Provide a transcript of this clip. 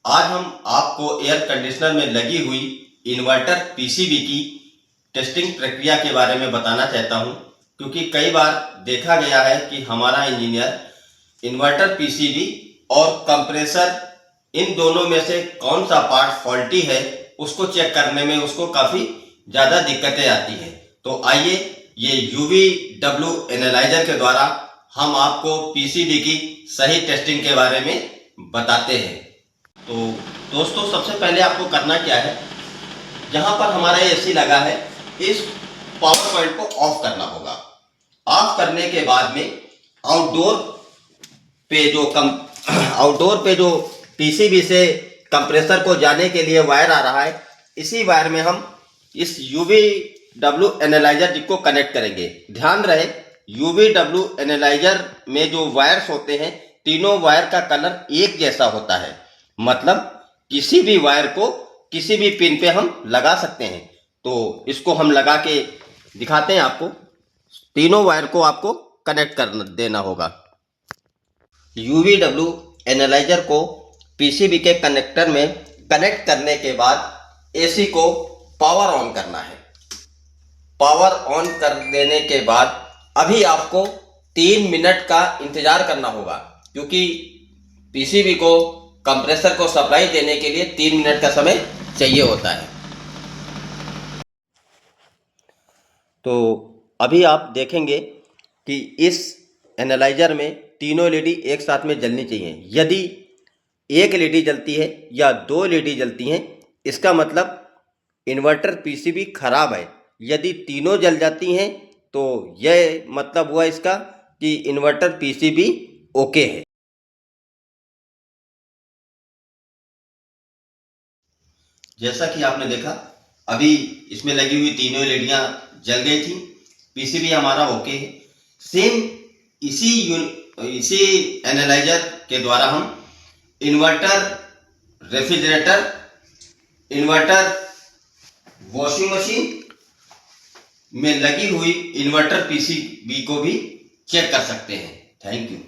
आज हम आपको एयर कंडीशनर में लगी हुई इन्वर्टर पीसीबी की टेस्टिंग प्रक्रिया के बारे में बताना चाहता हूं, क्योंकि कई बार देखा गया है कि हमारा इंजीनियर इन्वर्टर पीसीबी और कंप्रेसर इन दोनों में से कौन सा पार्ट फॉल्टी है उसको चेक करने में उसको काफ़ी ज़्यादा दिक्कतें आती हैं। तो आइए ये UV-W एनालाइजर के द्वारा हम आपको पीसीबी की सही टेस्टिंग के बारे में बताते हैं। तो दोस्तों, सबसे पहले आपको करना क्या है, जहां पर हमारा एसी लगा है इस पावर पॉइंट को ऑफ करना होगा। ऑफ करने के बाद में आउटडोर पे जो पीसीबी से कंप्रेसर को जाने के लिए वायर आ रहा है, इसी वायर में हम इस UV-W एनालाइजर को कनेक्ट करेंगे। ध्यान रहे, UV-W एनालाइजर में जो वायर्स होते हैं, तीनों वायर का कलर एक जैसा होता है। मतलब किसी भी वायर को किसी भी पिन पे हम लगा सकते हैं। तो इसको हम लगा के दिखाते हैं आपको। तीनों वायर को आपको कनेक्ट कर देना होगा। UV-W एनालाइजर को पीसीबी के कनेक्टर में कनेक्ट करने के बाद एसी को पावर ऑन करना है। पावर ऑन कर देने के बाद अभी आपको 3 मिनट का इंतजार करना होगा, क्योंकि पीसीबी को कंप्रेसर को सप्लाई देने के लिए 3 मिनट का समय चाहिए होता है। तो अभी आप देखेंगे कि इस एनालाइजर में तीनों एलईडी एक साथ में जलनी चाहिए। यदि एक एलईडी जलती है या 2 एलईडी जलती हैं, इसका मतलब इन्वर्टर पीसीबी खराब है। यदि तीनों जल जाती हैं तो यह मतलब हुआ इसका कि इन्वर्टर पीसीबी ओके है। जैसा कि आपने देखा, अभी इसमें लगी हुई तीनों एलईडियां जल गई थी। पीसीबी हमारा ओके है। सेम इसी एनालाइजर के द्वारा हम inverter refrigerator, inverter washing machine में लगी हुई इन्वर्टर पीसीबी को भी चेक कर सकते हैं। Thank you.